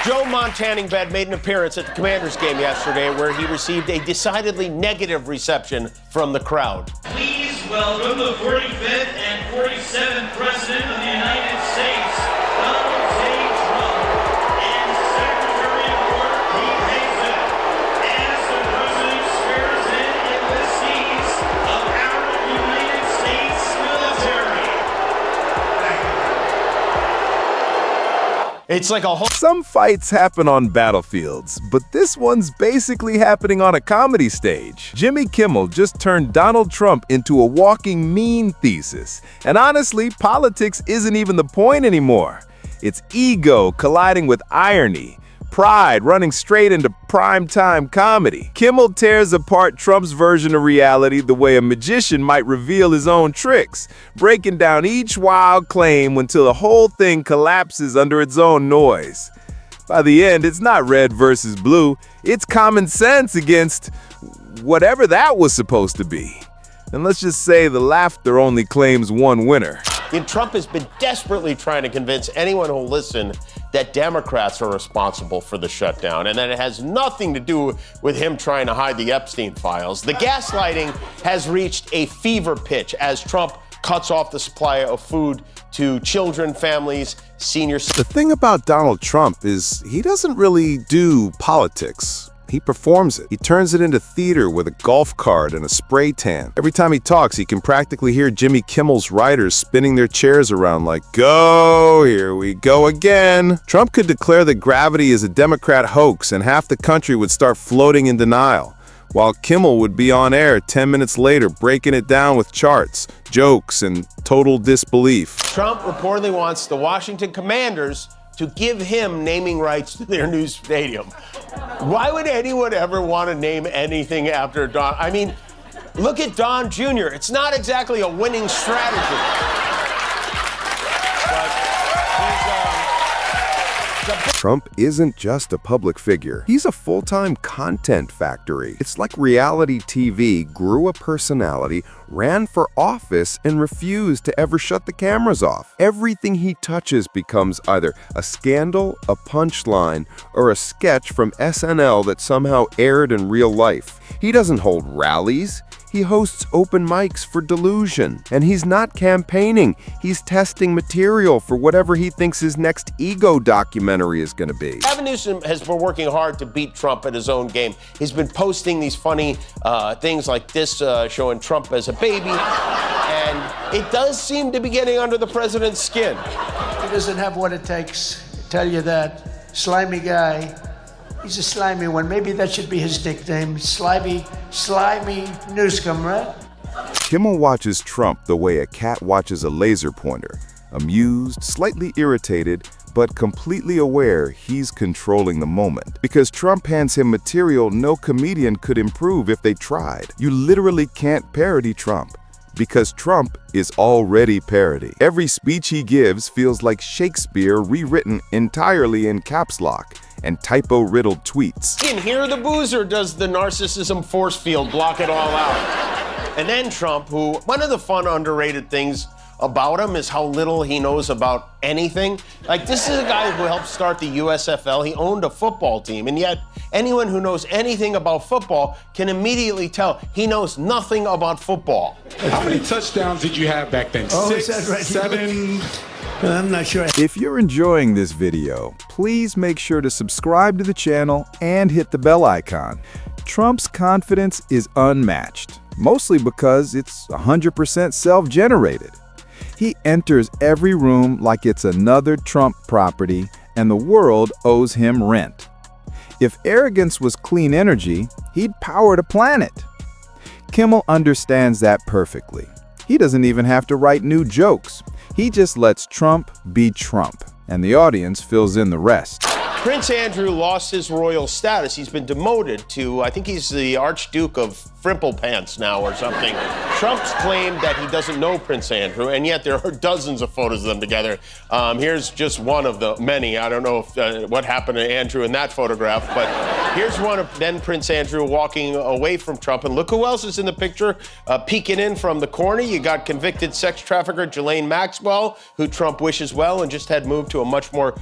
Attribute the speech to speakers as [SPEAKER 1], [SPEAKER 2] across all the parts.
[SPEAKER 1] Joe Montanningbed made an appearance at the Commanders game yesterday where he received a decidedly negative reception from the crowd.
[SPEAKER 2] Please welcome the 45th and 47th President of the United States, Donald J. Trump, and Secretary of War Pete Hegseth, as the President swears in the seats of our United States military.
[SPEAKER 1] It's like a whole...
[SPEAKER 3] Some fights happen on battlefields, but this one's basically happening on a comedy stage. Jimmy Kimmel just turned Donald Trump into a walking meme thesis. And honestly, politics isn't even the point anymore. It's ego colliding with irony, pride running straight into primetime comedy. Kimmel tears apart Trump's version of reality the way a magician might reveal his own tricks, breaking down each wild claim until the whole thing collapses under its own noise. By the end, it's not red versus blue, it's common sense against whatever that was supposed to be. And let's just say the laughter only claims one winner.
[SPEAKER 1] And Trump has been desperately trying to convince anyone who'll listen that Democrats are responsible for the shutdown and that it has nothing to do with him trying to hide the Epstein files. The gaslighting has reached a fever pitch as Trump cuts off the supply of food to children, families, seniors.
[SPEAKER 3] The thing about Donald Trump is he doesn't really do politics. He performs it. He turns it into theater with a golf cart and a spray tan. Every time he talks, he can practically hear Jimmy Kimmel's writers spinning their chairs around like, "Go, here we go again." Trump could declare that gravity is a Democrat hoax and half the country would start floating in denial, while Kimmel would be on air 10 minutes later breaking it down with charts, jokes, and total disbelief.
[SPEAKER 1] Trump reportedly wants the Washington Commanders to give him naming rights to their new stadium. Why would anyone ever want to name anything after Don? I mean, look at Don Jr. It's not exactly a winning strategy.
[SPEAKER 3] Trump isn't just a public figure. He's a full-time content factory. It's like reality TV grew a personality, ran for office, and refused to ever shut the cameras off. Everything he touches becomes either a scandal, a punchline, or a sketch from SNL that somehow aired in real life. He doesn't hold rallies. He hosts open mics for Delusion. And he's not campaigning. He's testing material for whatever he thinks his next ego documentary is going to be.
[SPEAKER 1] Gavin Newsom has been working hard to beat Trump at his own game. He's been posting these funny things like this showing Trump as a baby. And it does seem to be getting under the president's skin.
[SPEAKER 4] He doesn't have what it takes, I tell you that. Slimy guy. He's a slimy one. Maybe that should be his nickname. Slimy Newscom, right?
[SPEAKER 3] Kimmel watches Trump the way a cat watches a laser pointer. Amused, slightly irritated, but completely aware he's controlling the moment. Because Trump hands him material no comedian could improve if they tried. You literally can't parody Trump, because Trump is already parody. Every speech he gives feels like Shakespeare rewritten entirely in caps lock and typo-riddled tweets.
[SPEAKER 1] You can hear the boozer does the narcissism force field block it all out. And then Trump, who, one of the fun underrated things about him is how little he knows about anything. Like, this is a guy who helped start the USFL. He owned a football team, and yet anyone who knows anything about football can immediately tell he knows nothing about football.
[SPEAKER 5] How many touchdowns did you have back then?
[SPEAKER 4] Oh,
[SPEAKER 5] 6,
[SPEAKER 4] is that right?
[SPEAKER 5] 7?
[SPEAKER 4] I'm not sure.
[SPEAKER 3] If you're enjoying this video, please make sure to subscribe to the channel and hit the bell icon. Trump's confidence is unmatched, mostly because it's 100% self-generated. He enters every room like it's another Trump property and the world owes him rent. If arrogance was clean energy, he'd power the planet. Kimmel understands that perfectly. He doesn't even have to write new jokes. He just lets Trump be Trump, and the audience fills in the rest.
[SPEAKER 1] Prince Andrew lost his royal status. He's been demoted to, I think he's the Archduke of Frimplepants now or something. Trump's claimed that he doesn't know Prince Andrew, and yet there are dozens of photos of them together. Here's just one of the many. I don't know if, what happened to Andrew in that photograph, but Here's one of then Prince Andrew walking away from Trump. And look who else is in the picture, peeking in from the corner. You got convicted sex trafficker Ghislaine Maxwell, who Trump wishes well and just had moved to a much more...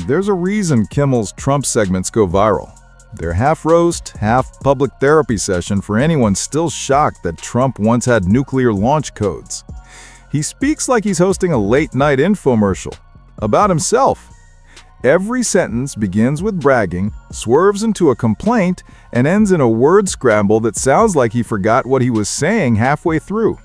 [SPEAKER 3] There's a reason Kimmel's Trump segments go viral. They're half roast, half public therapy session for anyone still shocked that Trump once had nuclear launch codes. He speaks like he's hosting a late-night infomercial about himself. Every sentence begins with bragging, swerves into a complaint, and ends in a word scramble that sounds like he forgot what he was saying halfway through.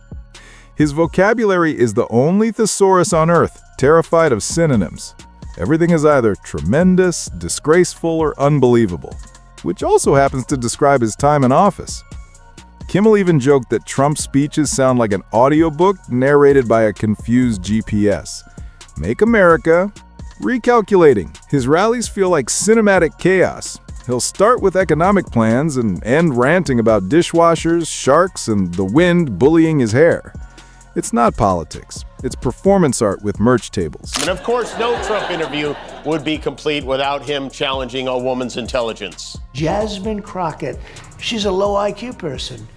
[SPEAKER 3] His vocabulary is the only thesaurus on earth terrified of synonyms. Everything is either tremendous, disgraceful, or unbelievable, which also happens to describe his time in office. Kimmel even joked that Trump's speeches sound like an audiobook narrated by a confused GPS. Make America... Recalculating. His rallies feel like cinematic chaos. He'll start with economic plans and end ranting about dishwashers, sharks, and the wind bullying his hair. It's not politics. It's performance art with merch tables.
[SPEAKER 1] And of course, no Trump interview would be complete without him challenging a woman's intelligence.
[SPEAKER 4] Jasmine Crockett, she's a low IQ person.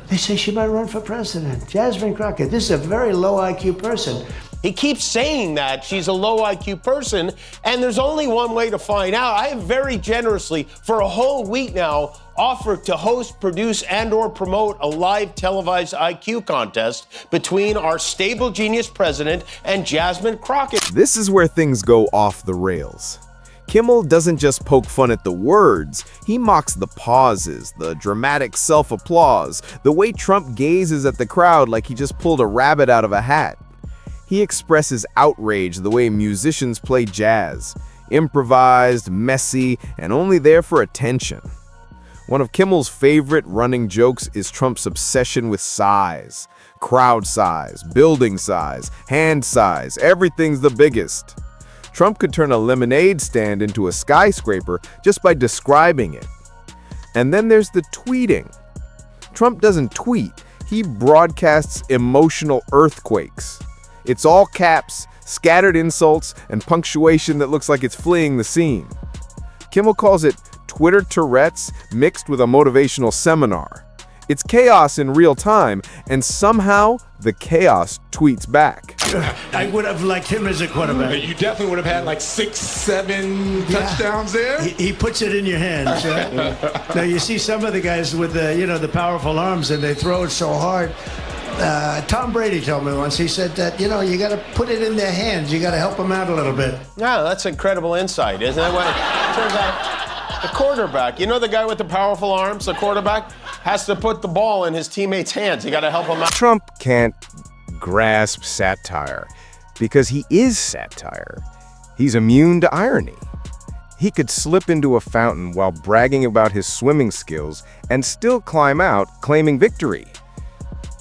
[SPEAKER 4] They say she might run for president. Jasmine Crockett, this is a very low IQ person.
[SPEAKER 1] He keeps saying that she's a low IQ person, and there's only one way to find out. I have very generously, for a whole week now, offered to host, produce, and/or promote a live televised IQ contest between our stable genius president and Jasmine Crockett.
[SPEAKER 6] This is where things go off the rails. Kimmel doesn't just poke fun at the words, he mocks the pauses, the dramatic self-applause, the way Trump gazes at the crowd like he just pulled a rabbit out of a hat. He expresses outrage the way musicians play jazz, improvised, messy, and only there for attention. One of Kimmel's favorite running jokes is Trump's obsession with size. Crowd size, building size, hand size, everything's the biggest. Trump could turn a lemonade stand into a skyscraper just by describing it. And then there's the tweeting. Trump doesn't tweet, he broadcasts emotional earthquakes. It's all caps, scattered insults, and punctuation that looks like it's fleeing the scene. Kimmel calls it Twitter Tourette's mixed with a motivational seminar. It's chaos in real time, and somehow the chaos tweets back.
[SPEAKER 4] I would have liked him as a quarterback.
[SPEAKER 5] You definitely would have had like 6, 7 touchdowns there.
[SPEAKER 4] He puts it in your hands. Now you see some of the guys with the powerful arms, and they throw it so hard. Tom Brady told me once, he said that, you got to put it in their hands. You got to help them out a little bit.
[SPEAKER 1] Yeah, that's incredible insight, isn't it? Well, it turns out the quarterback, the guy with the powerful arms, the quarterback, has to put the ball in his teammates' hands. You got to help him out.
[SPEAKER 6] Trump can't grasp satire because he is satire. He's immune to irony. He could slip into a fountain while bragging about his swimming skills and still climb out claiming victory.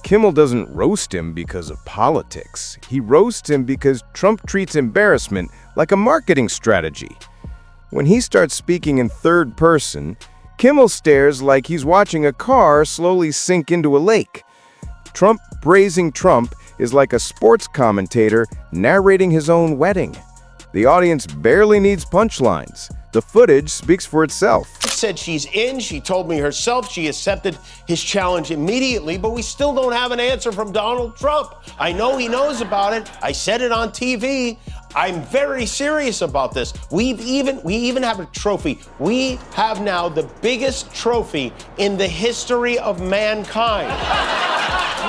[SPEAKER 6] Kimmel doesn't roast him because of politics. He roasts him because Trump treats embarrassment like a marketing strategy. When he starts speaking in third person, Kimmel stares like he's watching a car slowly sink into a lake. Trump praising Trump is like a sports commentator narrating his own wedding. The audience barely needs punchlines. The footage speaks for itself.
[SPEAKER 1] Said she's in. She told me herself she accepted his challenge immediately, but we still don't have an answer from Donald Trump. I know he knows about it. I said it on TV. I'm very serious about this. We even have a trophy. We have now the biggest trophy in the history of mankind.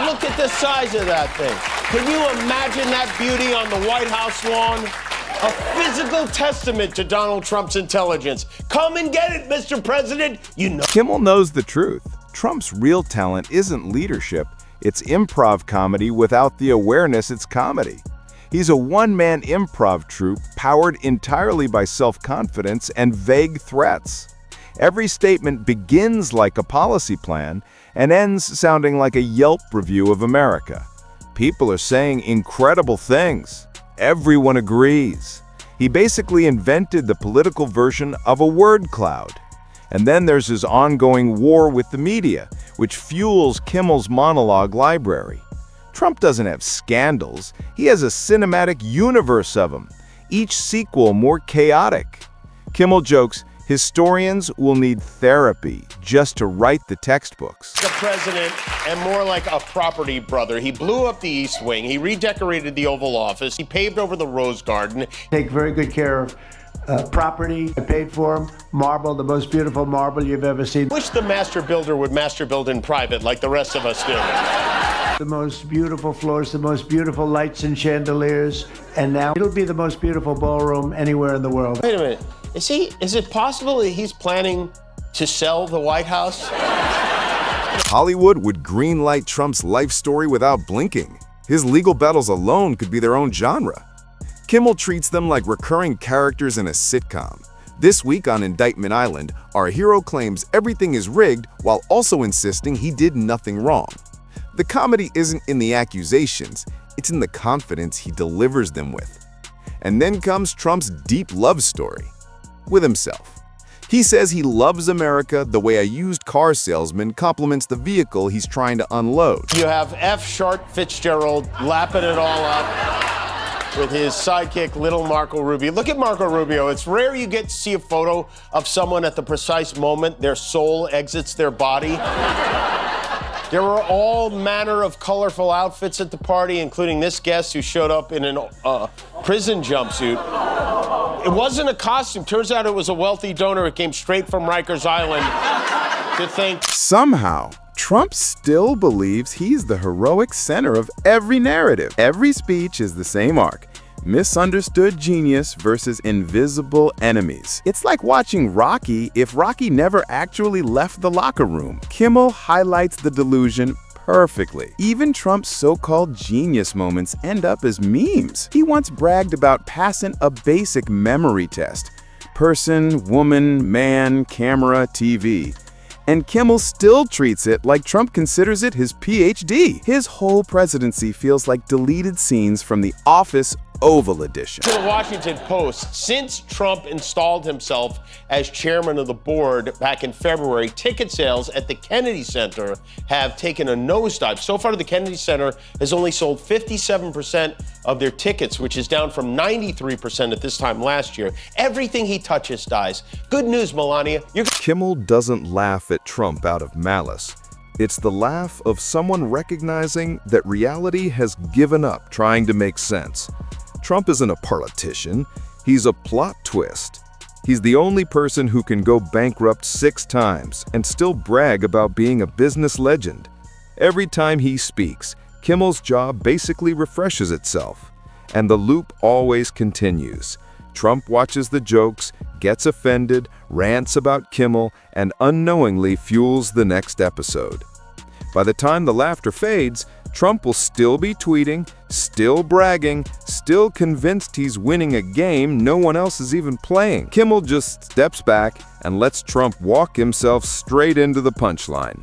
[SPEAKER 1] Look at the size of that thing. Can you imagine that beauty on the White House lawn? A physical testament to Donald Trump's intelligence. Come and get it, Mr. President.
[SPEAKER 3] Kimmel knows the truth. Trump's real talent isn't leadership. It's improv comedy without the awareness it's comedy. He's a one-man improv troupe powered entirely by self-confidence and vague threats. Every statement begins like a policy plan and ends sounding like a Yelp review of America. People are saying incredible things. Everyone agrees. He basically invented the political version of a word cloud. And then there's his ongoing war with the media, which fuels Kimmel's monologue library. Trump doesn't have scandals. He has a cinematic universe of them, each sequel more chaotic. Kimmel jokes, Historians will need therapy just to write the textbooks.
[SPEAKER 1] The president, and more like a property brother. He blew up the East Wing. He redecorated the Oval Office. He paved over the Rose Garden.
[SPEAKER 4] Take very good care of property. I paid for them. Marble, the most beautiful marble you've ever seen.
[SPEAKER 1] Wish the master builder would master build in private like the rest of us do.
[SPEAKER 4] The most beautiful floors, the most beautiful lights and chandeliers, and now it'll be the most beautiful ballroom anywhere in the world.
[SPEAKER 1] Wait a minute. Is it possible that he's planning to sell the White House?
[SPEAKER 3] Hollywood would greenlight Trump's life story without blinking. His legal battles alone could be their own genre. Kimmel treats them like recurring characters in a sitcom. This week on Indictment Island, our hero claims everything is rigged while also insisting he did nothing wrong. The comedy isn't in the accusations, it's in the confidence he delivers them with. And then comes Trump's deep love story with himself. He says he loves America the way a used car salesman compliments the vehicle he's trying to unload.
[SPEAKER 1] You have F. Sharp Fitzgerald lapping it all up with his sidekick, little Marco Rubio. Look at Marco Rubio. It's rare you get to see a photo of someone at the precise moment their soul exits their body. There were all manner of colorful outfits at the party, including this guest who showed up in a prison jumpsuit. It wasn't a costume. Turns out it was a wealthy donor who came straight from Rikers Island to think.
[SPEAKER 3] Somehow, Trump still believes he's the heroic center of every narrative. Every speech is the same arc. Misunderstood genius versus invisible enemies. It's like watching Rocky if Rocky never actually left the locker room. Kimmel highlights the delusion perfectly. Even Trump's so-called genius moments end up as memes. He once bragged about passing a basic memory test. Person, woman, man, camera, TV. And Kimmel still treats it like Trump considers it his PhD. His whole presidency feels like deleted scenes from The Office Oval Edition.
[SPEAKER 1] To the Washington Post, since Trump installed himself as chairman of the board back in February, ticket sales at the Kennedy Center have taken a nosedive. So far, the Kennedy Center has only sold 57% of their tickets, which is down from 93% at this time last year. Everything he touches dies. Good news, Melania.
[SPEAKER 3] Kimmel doesn't laugh at Trump out of malice. It's the laugh of someone recognizing that reality has given up trying to make sense. Trump isn't a politician, he's a plot twist. He's the only person who can go bankrupt 6 times and still brag about being a business legend. Every time he speaks, Kimmel's job basically refreshes itself, and the loop always continues. Trump watches the jokes, gets offended, rants about Kimmel, and unknowingly fuels the next episode. By the time the laughter fades, Trump will still be tweeting, still bragging, still convinced he's winning a game no one else is even playing. Kimmel just steps back and lets Trump walk himself straight into the punchline.